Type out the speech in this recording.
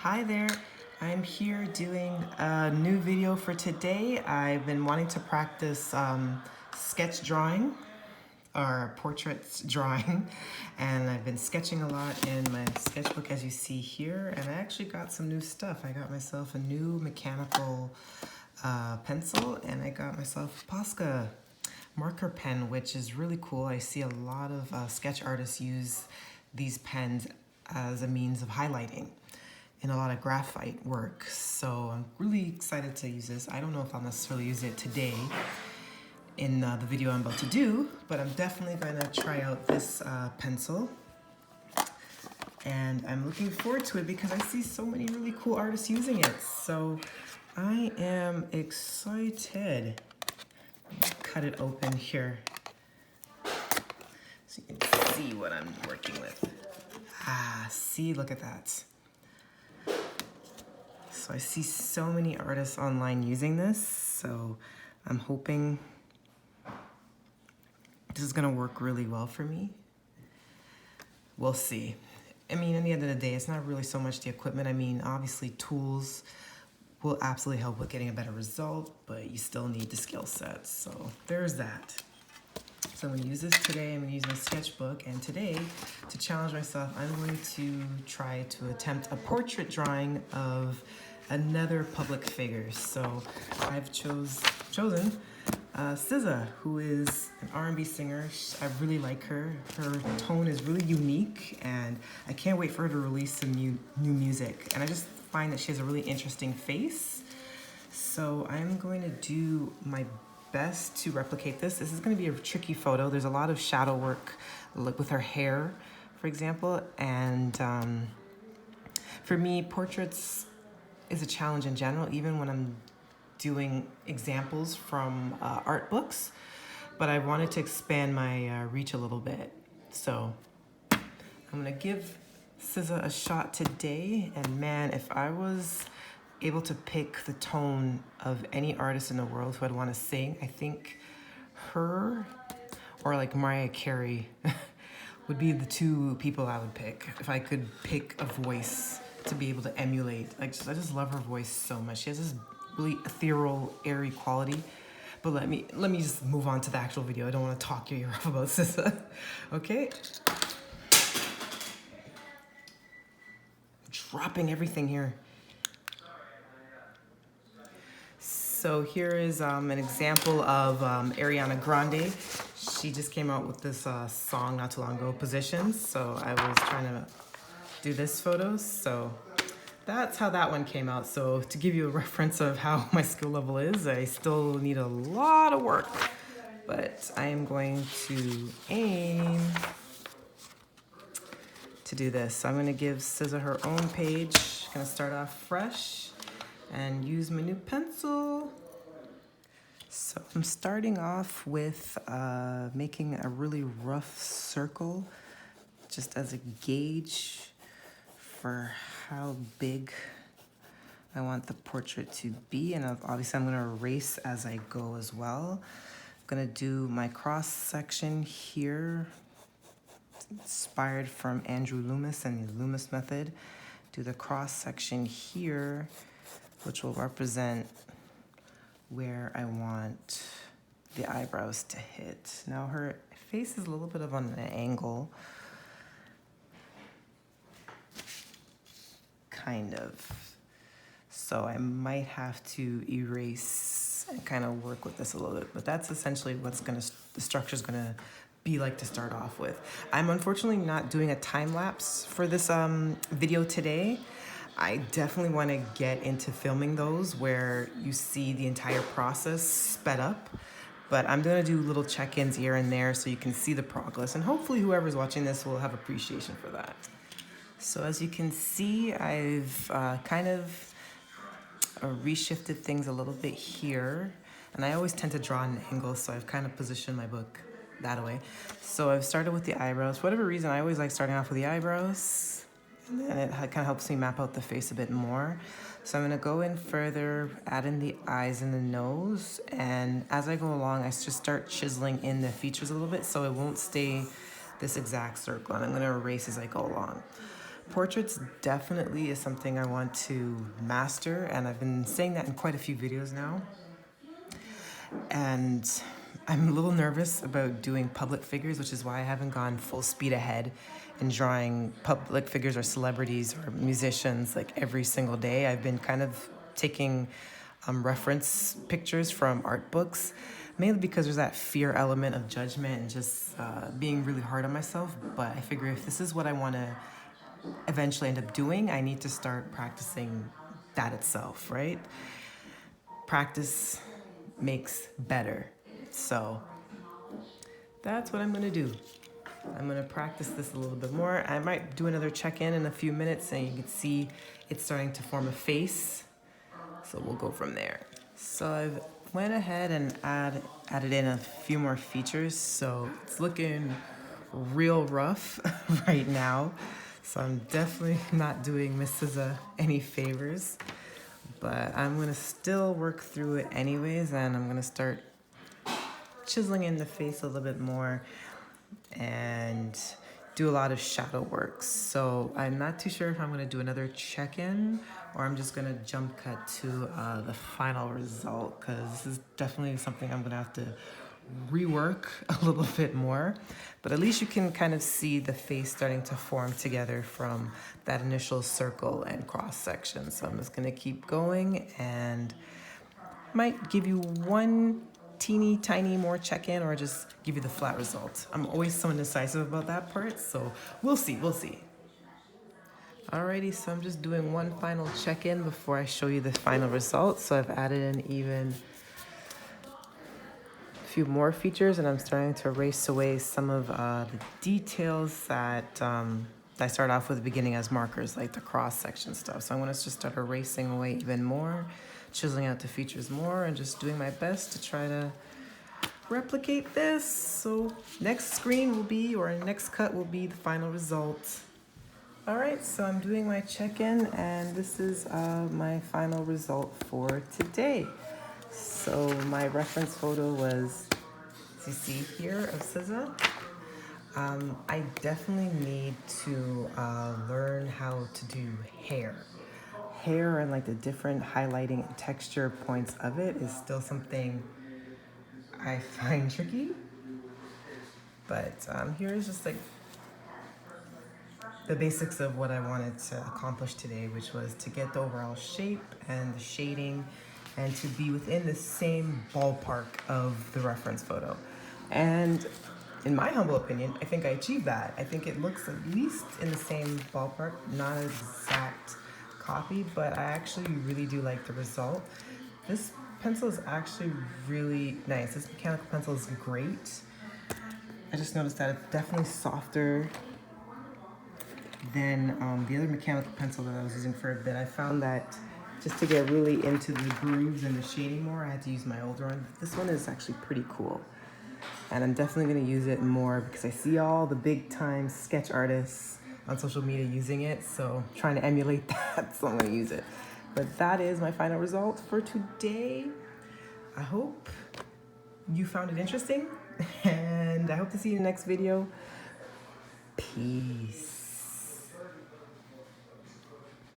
Hi there, I'm here doing a new video for today. I've been wanting to practice sketch drawing or portraits drawing, and I've been sketching a lot in my sketchbook as you see here, and I actually got some new stuff. I got myself a new mechanical pencil, and I got myself a Posca marker pen, which is really cool. I see a lot of sketch artists use these pens as a means of highlighting in a lot of graphite work. So I'm really excited to use this. I don't know if I'll necessarily use it today in the video I'm about to do, but I'm definitely going to try out this pencil. And I'm looking forward to it because I see so many really cool artists using it. So I am excited. Cut it open here so you can see what I'm working with. See, look at that. So I see so many artists online using this, so I'm hoping this is gonna work really well for me. We'll see. I mean, at the end of the day, it's not really so much the equipment. I mean, obviously tools will absolutely help with getting a better result, but you still need the skill set. So there's that. So I'm gonna use this today. I'm gonna use my sketchbook, and today, to challenge myself, I'm going to try to attempt a portrait drawing of another public figure. So I've chosen Sza, who is an R&B singer. I really like her. Her tone is really unique, and I can't wait for her to release some new music. And I just find that she has a really interesting face. So I'm going to do my best to replicate this. This is going to be a tricky photo. There's a lot of shadow work, like with her hair, for example. And for me, portraits is a challenge in general, even when I'm doing examples from art books. But I wanted to expand my reach a little bit. So I'm going to give Sza a shot today. And man, if I was able to pick the tone of any artist in the world who I'd want to sing, I think her or like Mariah Carey would be the two people I would pick if I could pick a voice to be able to emulate. I just love her voice so much. She has this really ethereal, airy quality. But let me just move on to the actual video. I don't want to talk your ear off about Sza. Okay. Dropping everything here. So here is an example of Ariana Grande. She just came out with this song not too long ago, Positions. So I was trying to do this photo. So that's how that one came out. So to give you a reference of how my skill level is, I still need a lot of work. But I am going to aim to do this. So I'm going to give Sza her own page. I'm going to start off fresh and use my new pencil. So I'm starting off with making a really rough circle just as a gauge for how big I want the portrait to be. And obviously I'm gonna erase as I go as well. I'm gonna do my cross section here, inspired from Andrew Loomis and the Loomis method. Do the cross section here, which will represent where I want the eyebrows to hit. Now her face is a little bit of on an angle, kind of. So I might have to erase and kind of work with this a little bit, but that's essentially what's the structure's gonna be like to start off with. I'm unfortunately not doing a time lapse for this video today. I definitely want to get into filming those where you see the entire process sped up, but I'm going to do little check-ins here and there so you can see the progress, and hopefully whoever's watching this will have appreciation for that. So as you can see, I've kind of reshifted things a little bit here, and I always tend to draw an angle, so I've kind of positioned my book that way. So I've started with the eyebrows. For whatever reason, I always like starting off with the eyebrows. And then it kind of helps me map out the face a bit more. So I'm going to go in further, add in the eyes and the nose. And as I go along, I just start chiseling in the features a little bit so it won't stay this exact circle. And I'm going to erase as I go along. Portraits definitely is something I want to master, and I've been saying that in quite a few videos now. And I'm a little nervous about doing public figures, which is why I haven't gone full speed ahead in drawing public figures or celebrities or musicians like every single day. I've been kind of taking reference pictures from art books, mainly because there's that fear element of judgment and just being really hard on myself. But I figure if this is what I want to eventually end up doing, I need to start practicing that itself, right? Practice makes better. So that's what I'm gonna do. I'm gonna practice this a little bit more. I might do another check-in in a few minutes and you can see it's starting to form a face. So we'll go from there. So I've went ahead and added in a few more features. So it's looking real rough right now. So I'm definitely not doing Miss Sza any favors, but I'm gonna still work through it anyways, and I'm gonna start chiseling in the face a little bit more and do a lot of shadow work. So I'm not too sure if I'm gonna do another check-in or I'm just gonna jump cut to the final result, because this is definitely something I'm gonna have to rework a little bit more. But at least you can kind of see the face starting to form together from that initial circle and cross section. So I'm just gonna keep going and might give you one teeny tiny more check-in or just give you the flat result. I'm always so indecisive about that part, so we'll see. Alrighty, so I'm just doing one final check-in before I show you the final result. So I've added in even a few more features, and I'm starting to erase away some of the details that I start off with the beginning as markers, like the cross-section stuff. So I'm gonna just start erasing away even more, chiseling out the features more, and just doing my best to try to replicate this. So next screen will be, or next cut will be the final result. All right, so I'm doing my check-in, and this is my final result for today. So my reference photo was, as you see here, of Sza. I definitely need to learn how to do hair. Hair and like the different highlighting and texture points of it is still something I find tricky. But here's just like the basics of what I wanted to accomplish today, which was to get the overall shape and the shading and to be within the same ballpark of the reference photo. And in my humble opinion, I think I achieved that. I think it looks at least in the same ballpark, not an exact copy, but I actually really do like the result. This pencil is actually really nice. This mechanical pencil is great. I just noticed that it's definitely softer than the other mechanical pencil that I was using for a bit. I found that just to get really into the grooves and the shading more, I had to use my older one. This one is actually pretty cool. And I'm definitely gonna use it more because I see all the big time sketch artists on social media using it. So I'm trying to emulate that, so I'm gonna use it. But that is my final result for today. I hope you found it interesting and I hope to see you in the next video. Peace.